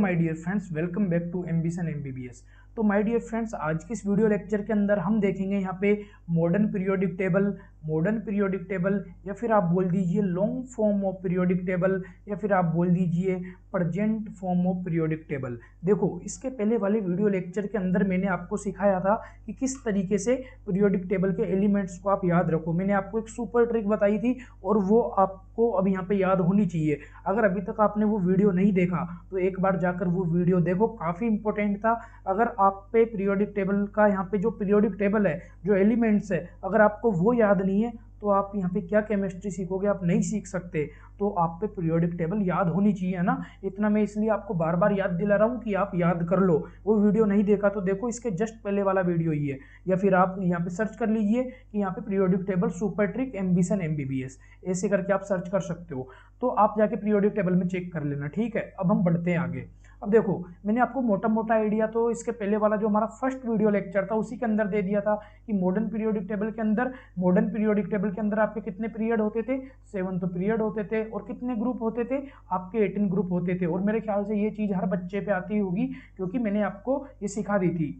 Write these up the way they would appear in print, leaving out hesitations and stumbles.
My dear friends, welcome back to Ambition MBBS. तो my dear friends, आज के इस वीडियो लेक्चर के अंदर हम देखेंगे यहाँ पे मॉडर्न पीरियोडिक टेबल या फिर आप बोल दीजिए long form of periodic table या फिर आप बोल दीजिए present form of periodic table. देखो, इसके पहले वाले वीडियो लेक्चर के अंदर मैंने आपको सिखाया था कि किस तरीके से पीरियोडिक टेबल के एलिमेंट्स को आप याद रखो। मैंने आपको एक सुपर ट्रिक बताई थी और वो आपको अब यहाँ पे याद होनी चाहिए। अगर अभी तक आपने वो वीडियो नहीं देखा तो एक बार जाकर वो वीडियो देखो, काफ़ी इंपॉर्टेंट था। अगर आप पे पीरियोडिक टेबल का यहाँ पे जो पीरियोडिक टेबल है, जो एलिमेंट्स है, अगर आपको वो याद नहीं है तो आप यहाँ पे क्या केमिस्ट्री सीखोगे, आप नहीं सीख सकते। तो आप पे पीरियोडिक टेबल याद होनी चाहिए, है ना। इतना मैं इसलिए आपको बार बार याद दिला रहा हूँ कि आप याद कर लो। वो वीडियो नहीं देखा तो देखो, इसके जस्ट पहले वाला वीडियो ही है, या फिर आप यहाँ पे सर्च कर लीजिए कि यहाँ पे periodic table super trick ambition MBBS, ऐसे करके आप सर्च कर सकते हो। तो आप जाके पीरियोडिक टेबल में चेक कर लेना, ठीक है। अब हम बढ़ते हैं आगे। अब देखो, मैंने आपको मोटा मोटा आइडिया तो इसके पहले वाला जो हमारा फर्स्ट वीडियो लेक्चर था उसी के अंदर दे दिया था कि मॉडर्न पीरियोडिक टेबल के अंदर आपके कितने पीरियड होते थे, 7 तो पीरियड होते थे, और कितने ग्रुप होते थे आपके, 18 ग्रुप होते थे। और मेरे ख्याल से ये चीज़ हर बच्चे पे आती होगी क्योंकि मैंने आपको ये सिखा दी थी।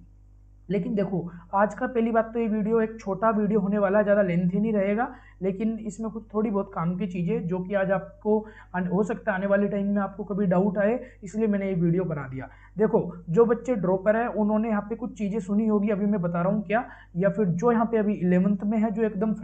लेकिन देखो, आज का पहली बात तो ये वीडियो एक छोटा वीडियो होने वाला है, ज़्यादा लेंथी नहीं रहेगा, लेकिन इसमें कुछ थोड़ी बहुत काम की चीज़ें जो कि आज आपको हो सकता है आने वाले टाइम में आपको कभी डाउट आए, इसलिए मैंने ये वीडियो बना दिया। देखो, जो बच्चे ड्रॉपर है उन्होंने यहाँ पे कुछ चीज़ें सुनी होगी, अभी मैं बता रहा हूँ क्या, या फिर जो यहाँ पे अभी 11th में है, जो एकदम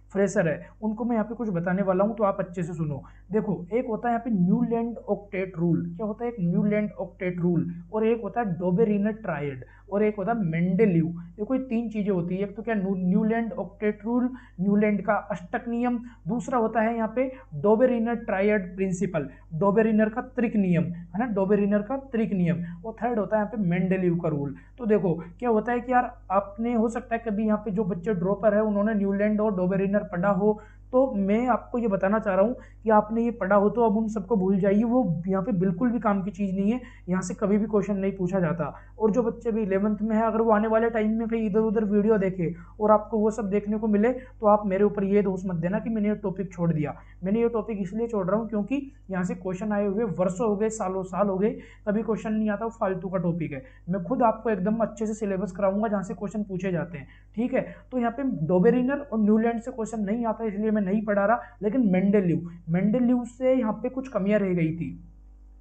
फ्रेशर है, उनको मैं यहाँ पे कुछ बताने वाला हूँ, तो आप अच्छे से सुनो। देखो, एक होता है यहाँ पे न्यूलैंड ऑक्टेट रूल। क्या होता है एक न्यूलैंड ऑक्टेट रूल, और एक होता है डोबेरिनर ट्रायड, और एक होता है मेंडेलीव। देखो, ये तीन चीजें होती है। एक तो क्या, न्यूलैंड ऑक्टेट रूल, न्यूलैंड का अष्टक नियम। दूसरा होता है यहाँ पे डोबेरिनर ट्रायड प्रिंसिपल, डोबेरिनर का त्रिक नियम, है ना, डोबेरिनर का त्रिक नियम। और थर्ड होता है यहाँ पे मेंडेलीव का रूल। तो देखो क्या होता है कि यार, आपने हो सकता है कभी यहाँ पे जो बच्चे ड्रॉपर है उन्होंने न्यूलैंड और डोबेरिनर पढ़ा हो, तो मैं आपको ये बताना चाह रहा हूँ कि आपने ये पढ़ा हो तो अब उन सबको भूल जाइए, वो यहाँ पे बिल्कुल भी काम की चीज़ नहीं है, यहाँ से कभी भी क्वेश्चन नहीं पूछा जाता। और जो बच्चे भी 11th में है, अगर वो आने वाले टाइम में कहीं इधर उधर वीडियो देखे और आपको वो सब देखने को मिले, तो आप मेरे ऊपर ये दोष मत देना कि मैंने ये टॉपिक छोड़ दिया। मैंने ये टॉपिक इसलिए छोड़ रहा हूँ क्योंकि यहाँ से क्वेश्चन आए हुए वर्षों हो गए, सालों साल हो गए, कभी क्वेश्चन नहीं आता, वो फालतू का टॉपिक है। मैं खुद आपको एकदम अच्छे से सिलेबस कराऊंगा जहाँ से क्वेश्चन पूछे जाते हैं, ठीक है। तो यहाँ पे डोबेरिनर और न्यूलैंड से क्वेश्चन नहीं आता, इसलिए मैं नहीं पढ़ा रहा। लेकिन मेंडेलीव से यहाँ पे कुछ कमियां रह गई थी।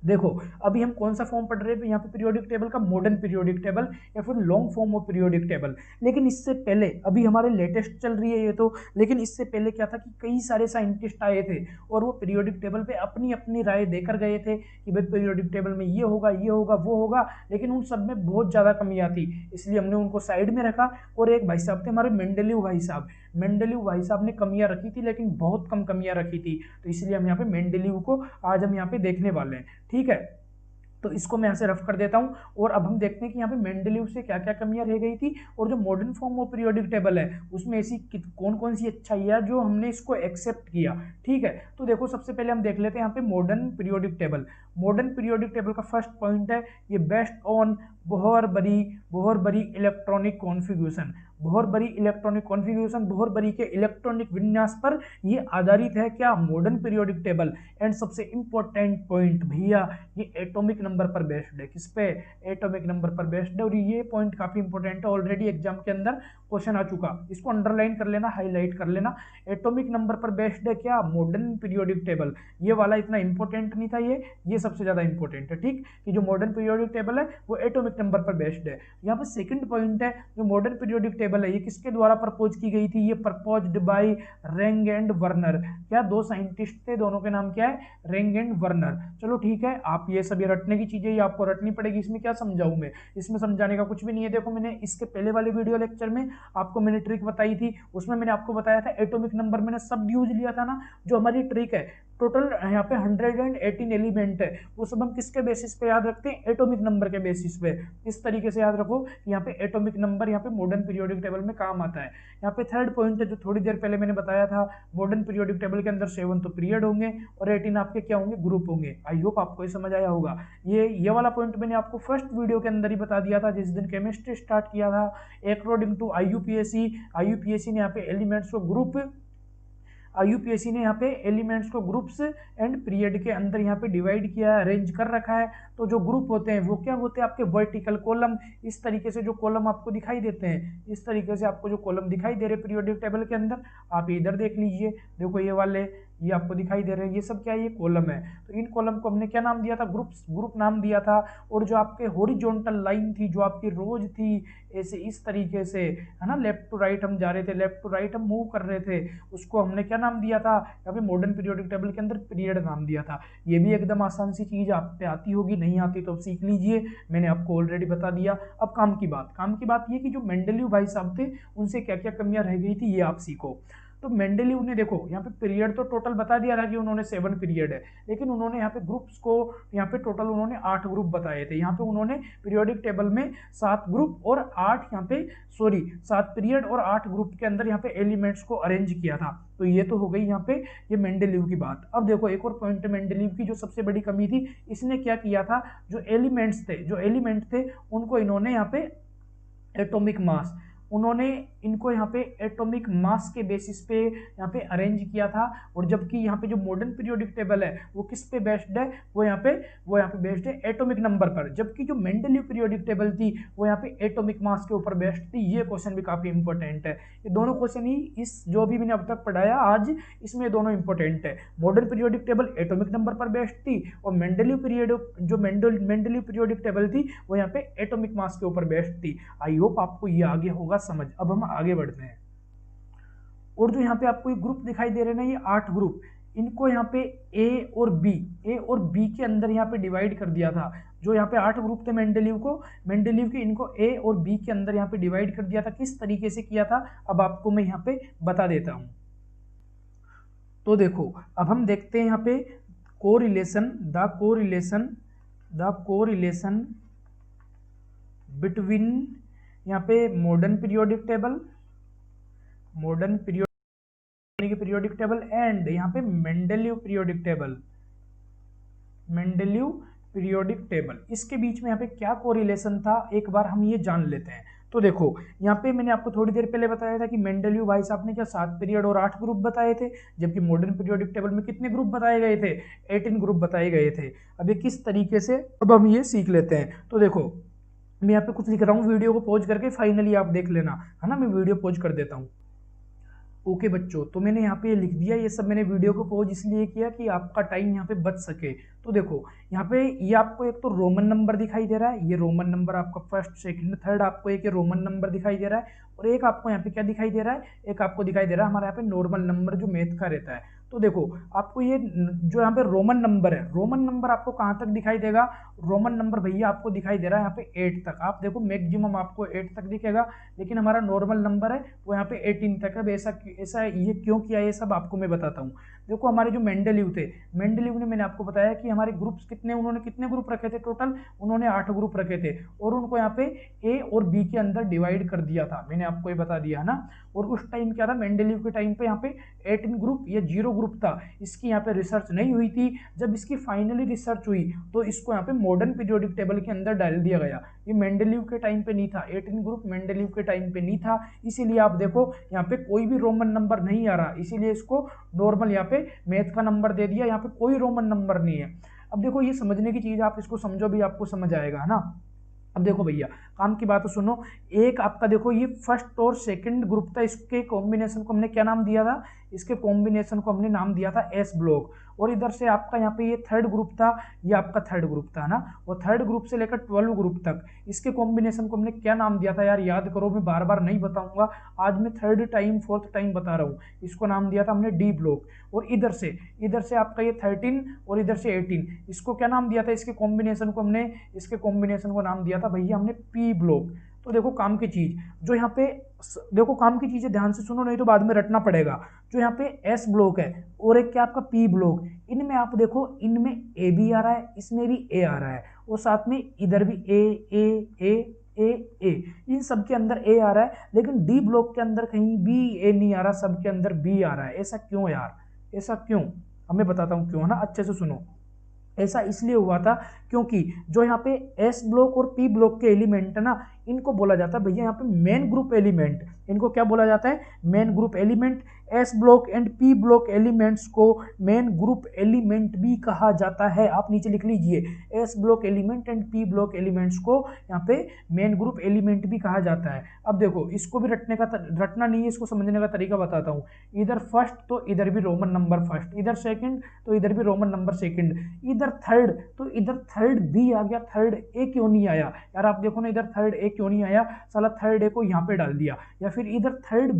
देखो, अभी हम कौन सा फॉर्म पढ़ रहे हैं यहाँ पे पीरियोडिक टेबल का, मॉडर्न पीरियोडिक टेबल या फिर long form of periodic table. लेकिन इससे पहले, अभी हमारे लेटेस्ट चल रही है ये तो, लेकिन इससे पहले क्या था कि कई सारे साइंटिस्ट आए थे और वो पीरियोडिक टेबल पे अपनी अपनी राय देकर गए थे कि भाई पीरियोडिक टेबल में ये होगा, ये होगा, वो होगा। लेकिन उन सब में बहुत ज़्यादा कमियाँ थी, इसलिए हमने उनको साइड में रखा। और एक भाई साहब थे हमारे मेंडेलीव भाई साहब ने कमियाँ रखी थी, लेकिन बहुत कम कमियाँ रखी थी, तो इसलिए हम यहाँ पे मेंडेलीव को आज हम यहाँ पे देखने वाले हैं, ठीक है। तो इसको मैं यहाँ से रफ कर देता हूँ और अब हम देखते हैं कि यहाँ पे मेंडेलीव से क्या क्या कमियां रह गई थी, और जो modern form of periodic table है उसमें ऐसी कौन कौन सी अच्छाइयाँ जो हमने इसको एक्सेप्ट किया, ठीक है। तो देखो, सबसे पहले हम देख लेते हैं यहाँ पे मॉडर्न पीरियोडिक टेबल का फर्स्ट पॉइंट है, ये बेस्ड ऑन बोहर बरी इलेक्ट्रॉनिक कॉन्फ़िगरेशन। बोहर बरी के इलेक्ट्रॉनिक विन्यास पर ये आधारित है। क्या, मॉडर्न पीरियोडिक टेबल। एंड सबसे इंपॉर्टेंट पॉइंट भैया, ये एटॉमिक नंबर पर बेस्ड है। किस पे? एटॉमिक नंबर पर बेस्ड है। और ये पॉइंट काफी इंपॉर्टेंट है, ऑलरेडी एग्जाम के अंदर क्वेश्चन आ चुका, इसको अंडरलाइन कर लेना, हाईलाइट कर लेना। एटॉमिक नंबर पर बेस्ड है क्या, मॉडर्न पीरियोडिक टेबल। ये वाला इतना इंपॉर्टेंट नहीं था, ये सबसे ज्यादा इंपॉर्टेंट है, ठीक, कि जो मॉडर्न पीरियोडिक टेबल है वो एटॉमिक नंबर पर बेस्ड है। यहाँ पे सेकंड पॉइंट है, जो मॉडर्न पीरियोडिक टेबल है ये किसके द्वारा प्रपोज की गई थी, ये प्रपोज्ड बाय रेंग एंड वर्नर। क्या, दो साइंटिस्ट थे, दोनों के नाम क्या है, रेंग एंड वर्नर। चलो ठीक है, आप ये सब रटने की चीजें ये आपको रटनी पड़ेगी, इसमें क्या समझाऊं मैं, इसमें समझाने का कुछ भी नहीं है। देखो, मैंने इसके पहले वाले वीडियो लेक्चर में आपको मैंने ट्रिक बताई थी, उसमें मैंने आपको बताया था एटॉमिक नंबर मैंने सब यूज लिया था ना। जो हमारी ट्रिक है, टोटल यहाँ पे 118 एलिमेंट है, वो सब हम किसके बेसिस पे याद रखते हैं, एटॉमिक नंबर के बेसिस पे। इस तरीके से याद रखो कि यहाँ पे एटॉमिक नंबर यहाँ पे मॉडर्न पीरियोडिक टेबल में काम आता है। यहाँ पे थर्ड पॉइंट है, जो थोड़ी देर पहले मैंने बताया था, मॉडर्न पीरियोडिक टेबल के अंदर 7 तो पीरियड होंगे और 18 आपके क्या होंगे, ग्रुप होंगे। आई होप आपको ये समझ आया होगा। ये वाला पॉइंट मैंने आपको फर्स्ट वीडियो के अंदर ही बता दिया था, जिस दिन केमिस्ट्री स्टार्ट किया था। अकॉर्डिंग टू आईयूपीएससी ने यहाँ पे एलिमेंट्स को ग्रुप यूपीएससी ने यहाँ पे एलिमेंट्स को ग्रुप्स एंड पीरियड के अंदर यहाँ पे डिवाइड किया है, अरेंज कर रखा है। तो जो ग्रुप होते हैं वो क्या होते हैं, आपके वर्टिकल कॉलम। इस तरीके से जो कॉलम आपको दिखाई देते हैं, इस तरीके से आपको जो कॉलम दिखाई दे रहे पीरियोडिक टेबल के अंदर, आप इधर देख लीजिए, देखो ये वाले, ये आपको दिखाई दे रहे हैं, ये सब क्या है, ये कॉलम है। तो इन कॉलम को हमने क्या नाम दिया था, ग्रुप नाम दिया था। और जो आपके हॉरिजॉन्टल लाइन थी, जो आपकी रोज थी, ऐसे इस तरीके से, है ना, लेफ्ट टू राइट हम जा रहे थे, लेफ्ट टू राइट हम मूव कर रहे थे, उसको हमने क्या नाम दिया था, यहाँ पे मॉडर्न पीरियोडिक टेबल के अंदर पीरियड नाम दिया था। ये भी एकदम आसान सी चीज आप पे आती होगी, नहीं आती तो अब सीख लीजिए, मैंने आपको ऑलरेडी बता दिया। अब काम की बात ये कि जो मेंडेलीव भाई साहब थे, उनसे क्या क्या कमियां रह गई थी, ये आप सीखो। तो मेंडेलीव ने देखो यहाँ पे पीरियड तो टोटल बता दिया था कि उन्होंने 7 पीरियड है, लेकिन उन्होंने यहाँ पे ग्रुप्स को, यहाँ पे टोटल उन्होंने 8 ग्रुप बताए थे। यहाँ पे उन्होंने पीरियोडिक टेबल में 7 ग्रुप और 8 यहाँ पे 7 पीरियड और 8 ग्रुप के अंदर यहाँ पे एलिमेंट्स को अरेंज किया था। तो ये तो हो गई यहाँ पे ये मेंडेलीव की बात। अब देखो एक और पॉइंट मेंडेलीव की जो सबसे बड़ी कमी थी, इसने क्या किया था, जो एलिमेंट थे उनको इन्होंने यहाँ पे एटॉमिक मास, उन्होंने इनको यहाँ पे एटॉमिक मास के बेसिस पे यहाँ पे अरेंज किया था। और जबकि यहाँ पे जो मॉडर्न पीरियोडिक टेबल है वो किस पे बेस्ड है, वो यहाँ पे बेस्ड है एटॉमिक नंबर पर। जबकि जो मेंडेलीव पीरियोडिक टेबल थी वो यहाँ पे एटॉमिक मास के ऊपर बेस्ड थी। ये क्वेश्चन भी काफी इंपॉर्टेंट है। ये दोनों क्वेश्चन ही इस जो भी मैंने अब तक पढ़ाया आज, इसमें दोनों इंपॉर्टेंट है। Modern periodic table atomic number पर बेस्ड थी और मेंडेलीव पीरियोडिक टेबल थी वो यहाँ पे एटॉमिक मास के ऊपर बेस्ड थी। आई होप आपको ये आगे होगा समझ। अब हम आगे बढ़ते हैं। और जो यहाँ पे आपको ये ग्रुप दिखाई दे रहे हैं ना, ये 8 ग्रुप, इनको यहाँ पे ए और बी के अंदर यहाँ पे डिवाइड कर दिया था। जो यहाँ पे 8 ग्रुप थे मेंडेलीव के, इनको ए और बी के अंदर यहाँ पे डिवाइड कर दिया था। किस तरीके से किया था, अब आपको मैं यहाँ पे बता देता हूँ। तो देखो अब हम देखते हैं यहाँ पे द कोरिलेशन बिटवीन यहाँ पे मॉडर्न पीरियोडिक टेबल एंड यहाँ पे मेंडेलीव पीरियोडिक टेबल, इसके बीच में यहाँ पे क्या कोरिलेशन था, एक बार हम ये जान लेते हैं। तो देखो यहाँ पे मैंने आपको थोड़ी देर पहले बताया था कि मेंडेलीव भाई साहब ने क्या 7 पीरियड और 8 ग्रुप बताए थे, जबकि मॉडर्न पीरियोडिक टेबल में कितने ग्रुप बताए गए थे, 18 ग्रुप बताए गए थे। अब ये किस तरीके से, अब हम ये सीख लेते हैं। तो देखो मैं यहाँ पे कुछ लिख रहा हूँ, वीडियो को पॉज करके फाइनली आप देख लेना, है ना, मैं वीडियो पॉज कर देता हूँ। ओके बच्चों, तो मैंने यहाँ पे लिख दिया, ये सब मैंने वीडियो को पॉज इसलिए किया कि आपका टाइम यहाँ पे बच सके। तो देखो यहाँ पे ये आपको एक तो रोमन नंबर दिखाई दे रहा है, ये रोमन नंबर आपका फर्स्ट सेकंड थर्ड, आपको एक ये रोमन नंबर दिखाई दे रहा है। और एक आपको यहाँ पे क्या दिखाई दे रहा है, एक आपको दिखाई दे रहा है हमारे यहाँ पे नॉर्मल नंबर जो मैथ का रहता है। तो देखो आपको ये जो यहाँ पे रोमन नंबर है, रोमन नंबर आपको कहाँ तक दिखाई देगा, रोमन नंबर भैया आपको दिखाई दे रहा है यहाँ पे 8 तक। आप देखो मैक्सिमम आपको 8 तक दिखेगा, लेकिन हमारा नॉर्मल नंबर है वो यहाँ पे 18 तक है। ऐसा ये क्यों किया, ये सब आपको मैं बताता हूँ। देखो हमारे जो मेंडेलीव थे, मेंडेलीव ने मैंने आपको बताया कि हमारे ग्रुप्स कितने, उन्होंने कितने ग्रुप रखे थे टोटल, उन्होंने 8 ग्रुप रखे थे और उनको यहाँ पे ए और बी के अंदर डिवाइड कर दिया था, मैंने आपको ये बता दिया है ना। और उस टाइम क्या था, मेंडेलीव के टाइम पे यहाँ पे 18 ग्रुप या 0 ग्रुप था, इसकी यहाँ पे रिसर्च नहीं हुई थी। जब इसकी फाइनली रिसर्च हुई तो इसको यहाँ पे मॉडर्न पीरियोडिक टेबल के अंदर डाल दिया गया। ये मेंडेलीव के टाइम पे नहीं था, 18 ग्रुप मेंडेलीव के टाइम पे नहीं था, इसीलिए आप देखो यहाँ पे कोई भी रोमन नंबर नहीं आ रहा, इसीलिए इसको नॉर्मल यहाँ पे मैथ का नंबर दे दिया, यहाँ पे कोई रोमन नंबर नहीं है। अब देखो ये समझने की चीज, आप इसको समझो भी आपको समझ आएगा, है ना। अब देखो भैया काम की बात तो सुनो, एक आपका देखो ये फर्स्ट और सेकंड ग्रुप था, इसके कॉम्बिनेशन को हमने क्या नाम दिया था, इसके कॉम्बिनेशन को हमने नाम दिया था एस ब्लॉक। और इधर से आपका यहाँ पे ये थर्ड ग्रुप था, ये आपका थर्ड ग्रुप था ना, वो थर्ड ग्रुप से लेकर 12 ग्रुप तक इसके कॉम्बिनेशन को हमने क्या नाम दिया था यार, याद करो, मैं बार बार नहीं बताऊंगा, आज मैं फोर्थ टाइम बता रहा हूँ। इसको नाम दिया था हमने डी ब्लॉक। और इधर से आपका ये 13 और इधर से 18, इसको क्या नाम दिया था, इसके कॉम्बिनेशन को नाम दिया था भैया हमने पी ब्लॉक। तो देखो काम की चीज, जो यहाँ पे देखो काम की चीजें ध्यान से सुनो, नहीं तो बाद में रटना पड़ेगा। जो यहाँ पे एस ब्लॉक है और एक क्या आपका पी ब्लॉक, इनमें आप देखो, इनमें ए भी आ रहा है, इसमें भी ए आ रहा है, और साथ में इधर भी ए, इन सब के अंदर ए आ रहा है, लेकिन डी ब्लॉक के अंदर कहीं भी ए नहीं आ रहा, सबके अंदर बी आ रहा है। ऐसा क्यों यार, ऐसा क्यों, हमें बताता हूँ क्यों, है ना, अच्छे से सुनो। ऐसा इसलिए हुआ था क्योंकि जो यहाँ पे एस ब्लॉक और पी ब्लॉक के एलिमेंट है ना, इनको बोला जाता है भैया यहाँ पे मेन ग्रुप एलिमेंट। इनको क्या बोला जाता है, main group element. S block and P block elements को मेन ग्रुप एलिमेंट भी कहा जाता है। आप नीचे लिख लीजिए, S block element and P block elements को यहाँ पे मेन ग्रुप एलिमेंट भी कहा जाता है। अब देखो इसको भी रटना नहीं है, इसको समझने का तरीका बताता हूँ। इधर फर्स्ट तो इधर भी रोमन नंबर फर्स्ट, इधर सेकंड तो इधर भी रोमन नंबर सेकंड, इधर थर्ड तो इधर थर्ड बी आ गया, थर्ड ए क्यों नहीं आया यार? आप देखो ना, इधर थर्ड ए क्यों नहीं आया? साला थर्ड ए को यहाँ पे डाल दिया। या फिर इधर थर्ड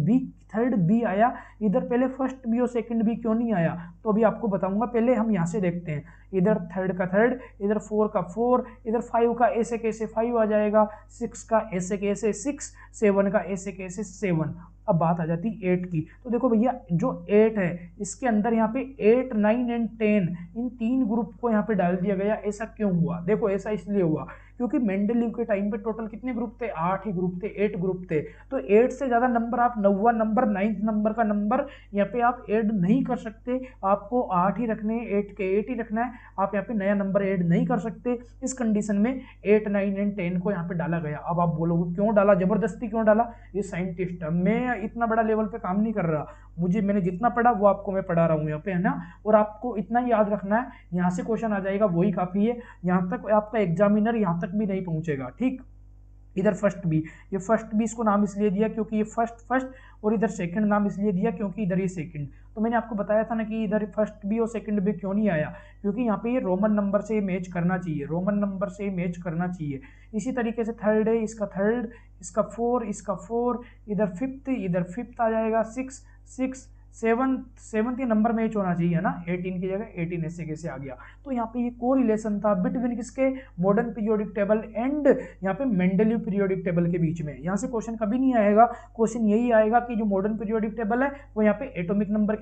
बी आया, इधर पहले फर्स्ट बी और सेकंड बी क्यों नहीं आया? तो अभी आपको बताऊंगा, पहले हम यहाँ से देखते हैं। इधर थर्ड का थर्ड, इधर फोर का फोर, इधर फाइव का ऐसे कैसे फाइव आ जाएगा, सिक्स का ऐसे कैसे सिक्स, सेवन का ऐसे कैसे सेवन। अब बात आ जाती है 8 की। तो देखो भैया, जो 8 है इसके अंदर यहाँ पे 8, 9 एंड 10 इन तीन ग्रुप को यहाँ पे डाल दिया गया। ऐसा क्यों हुआ? देखो ऐसा इसलिए हुआ क्योंकि मेंडलीव के टाइम पे टोटल कितने ग्रुप थे? 8 ही ग्रुप थे, 8 ग्रुप थे। तो 8 से ज़्यादा नंबर आप 9वां नंबर, 9th नंबर का नंबर यहाँ पे आप ऐड नहीं कर सकते। आपको 8 ही रखने हैं, 8 के 8 ही रखना है। आप यहाँ पे नया नंबर ऐड नहीं कर सकते। इस कंडीशन में 8, 9 एंड 10 को यहाँ पे डाला गया। अब आप बोलोगे क्यों डाला, जबरदस्ती क्यों डाला? ये साइंटिस्ट है, मैं इतना बड़ा लेवल पे काम नहीं कर रहा। मैंने जितना पढ़ा वो आपको मैं पढ़ा रहा हूँ यहाँ पे, है ना। और आपको इतना ही याद रखना है, यहाँ से क्वेश्चन आ जाएगा वही काफ़ी है। यहाँ तक आपका एग्जामिनर यहाँ तक भी नहीं पहुँचेगा, ठीक। इधर फर्स्ट बी, ये फर्स्ट बी इसको नाम इसलिए दिया क्योंकि ये फर्स्ट और इधर सेकंड नाम इसलिए दिया क्योंकि इधर ये सेकंड। तो मैंने आपको बताया था ना कि इधर फर्स्ट बी और सेकंड बी क्यों नहीं आया, क्योंकि यहाँ पे ये रोमन नंबर से मैच करना चाहिए, रोमन नंबर से मैच करना चाहिए। इसी तरीके से थर्ड है, इसका थर्ड, इसका फोर, इसका फोर, इधर फिफ्थ आ जाएगा, सिक्स, सेवंथ ये नंबर मैच होना चाहिए ना। 18 की जगह 18 ऐसे कैसे आ गया? तो यहाँ पे ये कोरिलेशन था बिटवीन किसके? मॉडर्न पीरियोडिक टेबल एंड यहाँ पे मेंडलीव पीरियोडिक टेबल के बीच में। यहाँ से क्वेश्चन कभी नहीं आएगा। क्वेश्चन यही आएगा कि जो मॉडर्न पीरियोडिक टेबल है वो यहाँ पे एटॉमिक नंबर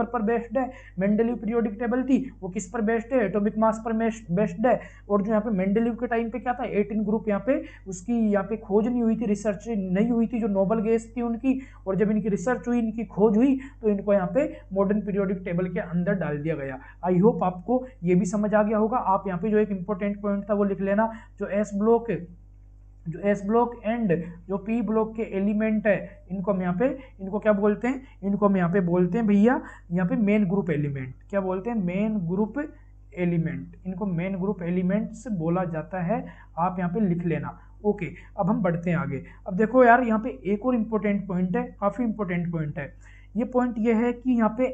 पर बेस्ड है। मेंडलीव पीरियोडिक टेबल थी वो किस पर बेस्ड है? एटॉमिक मास पर बेस्ड है। और जो यहाँ पे मेंडलीव के टाइम पे क्या था, 18 ग्रुप यहाँ पे उसकी यहाँ पे खोज नहीं हुई थी, रिसर्च नहीं हुई थी, जो नोबल गैस थी उनकी। और जब इनकी रिसर्च हुई, इनकी खोज हुई, तो इनको यहाँ पे मॉडर्न पीरियोडिक टेबल के अंदर डाल दिया गया। आई होप आपको ये भी समझ आ गया होगा। आप यहाँ पे जो एक इंपॉर्टेंट पॉइंट था वो लिख लेना, जो एस ब्लॉक एंड जो पी ब्लॉक के एलिमेंट है, इनको हम यहाँ पे, इनको क्या बोलते हैं? इनको हम यहाँ पे बोलते हैं भैया, यहाँ पे मेन ग्रुप एलिमेंट। क्या बोलते हैं? Main group element. इनको मेन ग्रुप एलिमेंट्स बोला जाता है। आप यहाँ पे लिख लेना। ओके, अब हम बढ़ते हैं आगे। अब देखो यार, यहाँ पे एक और इम्पोर्टेंट पॉइंट है, काफ़ी इंपॉर्टेंट पॉइंट है। ये पॉइंट ये है कि यहाँ पे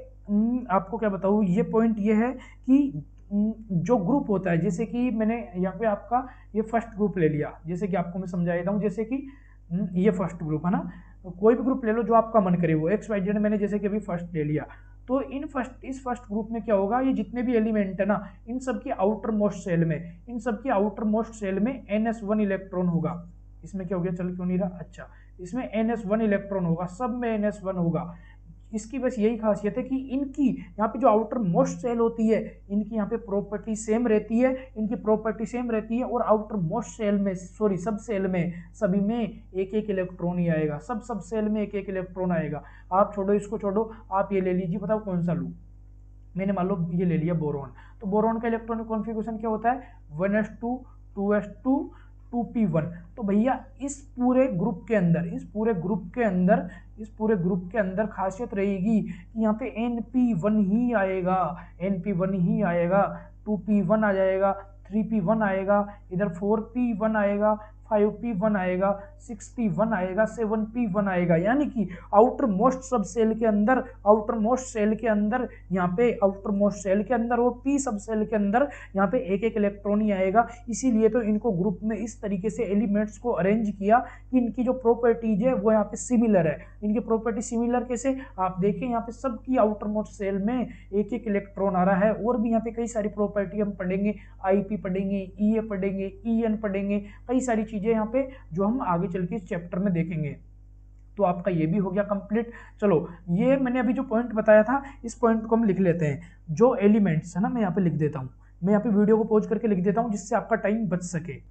आपको क्या बताऊँ, ये पॉइंट ये है कि जो ग्रुप होता है, जैसे कि मैंने यहाँ पे आपका ये फर्स्ट ग्रुप ले लिया, जैसे कि आपको मैं समझा देता हूँ। जैसे कि ये फर्स्ट ग्रुप है ना, तो कोई भी ग्रुप ले लो जो आपका मन करे, वो XYZ मैंने जैसे कि अभी फर्स्ट ले लिया। तो इस फर्स्ट ग्रुप में क्या होगा, ये जितने भी एलिमेंट है ना, इन सब की आउटर मोस्ट सेल में NS1 इलेक्ट्रॉन होगा। इसमें क्या हो गया, चल क्यों नहीं रहा? अच्छा, इसमें NS1 इलेक्ट्रॉन होगा, सब में NS1 होगा। इसकी बस यही खासियत है कि इनकी यहाँ पे जो आउटर मोस्ट सेल होती है, इनकी यहाँ पे प्रॉपर्टी सेम रहती है, और आउटर मोस्ट सेल में, सब सेल में, सभी में एक एक इलेक्ट्रॉन ही आएगा। सब सेल में एक एक इलेक्ट्रॉन आएगा। आप छोड़ो, इसको छोड़ो, आप ये ले लीजिए, बताओ कौन सा लूँ। मैंने मान लो ये ले लिया बोरॉन। तो बोरॉन का इलेक्ट्रॉनिक कॉन्फ़िगरेशन क्या होता है? 1s2 2s2 2p1। तो भैया इस पूरे ग्रुप के अंदर खासियत रहेगी कि यहाँ पे NP1 ही आएगा, 2p1 आ जाएगा, 3p1 आएगा, इधर 4p1 आएगा, 5p1 आएगा, 6p1 आएगा, 7p1 आएगा। यानी कि आउटर मोस्ट सब सेल के अंदर, यहाँ पे आउटर मोस्ट सेल के अंदर वो p सब सेल के अंदर यहाँ पे एक एक इलेक्ट्रॉन ही आएगा। इसीलिए तो इनको ग्रुप में इस तरीके से एलिमेंट्स को अरेंज किया कि इनकी जो प्रॉपर्टीज है वो यहाँ पे सिमिलर है। इनकी प्रॉपर्टी सिमिलर कैसे? आप देखें, यहाँ पे सबकी आउटर मोस्ट सेल में एक एक इलेक्ट्रॉन आ रहा है। और भी यहाँ पे कई सारी प्रॉपर्टी हम पढ़ेंगे, IP पढ़ेंगे, EA पढ़ेंगे, EN पढ़ेंगे, कई सारी चीजें यहाँ पे जो हम आगे चल के इस चैप्टर में देखेंगे। तो आपका ये भी हो गया कंप्लीट। चलो, ये मैंने अभी जो पॉइंट बताया था, इस पॉइंट को हम लिख लेते हैं। जो एलिमेंट्स है ना, मैं यहाँ पे लिख देता हूँ, मैं यहाँ पे वीडियो को पॉज करके लिख देता हूँ जिससे आपका टाइम बच सके।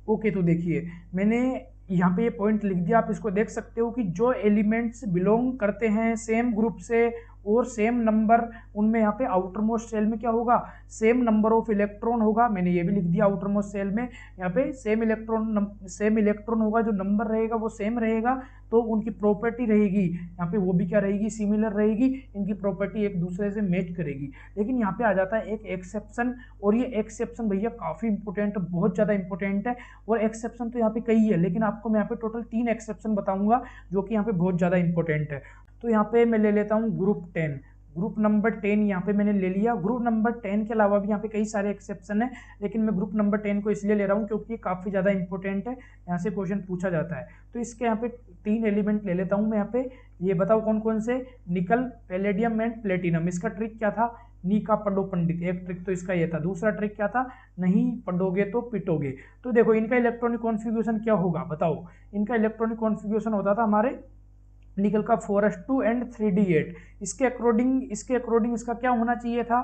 ओके, तो देखिए मैंने यहाँ पे ये पॉइंट लिख दिया, आप इसको देख सकते हो कि जो एलिमेंट्स बिलोंग करते हैं सेम ग्रुप से और सेम नंबर उनमें यहाँ पे आउटर मोस्ट सेल में क्या होगा, सेम नंबर ऑफ इलेक्ट्रॉन होगा। मैंने ये भी लिख दिया आउटर मोस्ट सेल में, यहाँ पे सेम इलेक्ट्रॉन होगा, जो नंबर रहेगा वो सेम रहेगा, तो उनकी प्रॉपर्टी रहेगी यहाँ पे वो भी क्या रहेगी, सिमिलर रहेगी, इनकी प्रॉपर्टी एक दूसरे से मैच करेगी। लेकिन यहाँ पे आ जाता है एक एक्सेप्शन, और ये एक्सेप्शन भैया काफ़ी इंपॉर्टेंट है, बहुत ज़्यादा इंपॉर्टेंट है। और एक्सेप्शन तो यहाँ पे कई है, लेकिन आपको मैं यहाँ पे टोटल 3 एक्सेप्शन बताऊंगा जो कि यहाँ पे बहुत ज़्यादा इंपॉर्टेंट है। तो यहाँ पे मैं ले लेता हूँ ग्रुप 10, ग्रुप नंबर 10 यहाँ पे मैंने ले लिया। ग्रुप नंबर 10 के अलावा भी यहाँ पे कई सारे एक्सेप्शन है, लेकिन मैं ग्रुप नंबर 10 को इसलिए ले रहा हूँ क्योंकि ये काफ़ी ज़्यादा इंपॉर्टेंट है, यहाँ से क्वेश्चन पूछा जाता है। तो इसके यहाँ पे 3 एलिमेंट ले लेता हूँ मैं यहाँ पे, ये बताओ कौन कौन से, निकल, पैलेडियम एंड प्लेटिनम। इसका ट्रिक क्या था, नी का पढ़ो पंडित, एक ट्रिक तो इसका ये था। दूसरा ट्रिक क्या था, नहीं पढ़ोगे तो पिटोगे। तो देखो इनका इलेक्ट्रॉनिक कॉन्फ़िगरेशन क्या होगा बताओ, इनका इलेक्ट्रॉनिक कॉन्फ़िगरेशन होता था हमारे निकल का 4s2 एंड 3d8। इसके अकॉर्डिंग इसका क्या होना चाहिए था,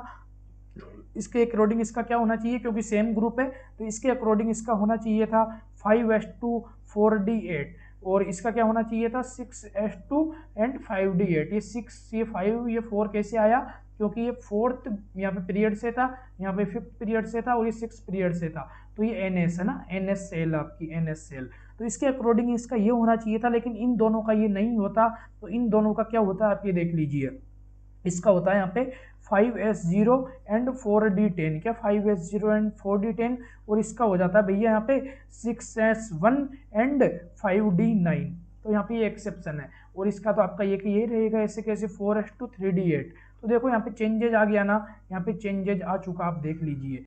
इसके अकॉर्डिंग इसका क्या होना चाहिए, क्योंकि सेम ग्रुप है तो इसके अकॉर्डिंग इसका होना चाहिए था 5s2 4d8, और इसका क्या होना चाहिए था 6s2 एंड 5d8। ये 6 ये 5 ये 4 कैसे आया, क्योंकि ये 4th यहाँ पे पीरियड से था, यहाँ पे 5th पीरियड से था, और ये 6th पीरियड से था, तो ये NS है ना, NS सेल आपकी, NS सेल। तो इसके अकॉर्डिंग इसका ये होना चाहिए था, लेकिन इन दोनों का ये नहीं होता। तो इन दोनों का क्या होता है आप ये देख लीजिए, इसका होता है यहाँ पे 5s0 एंड 4d10, क्या 5s0 एंड 4d10, और इसका हो जाता है भैया यहाँ पे 6s1 एंड 5d9। तो यहाँ पे ये एक्सेप्शन है, और इसका तो आपका ये कि ये रहेगा ऐसे कैसे 4s2 3d8। तो देखो यहाँ पे चेंजेज आ गया ना, यहाँ पे चेंजेज आ चुका, आप देख लीजिए।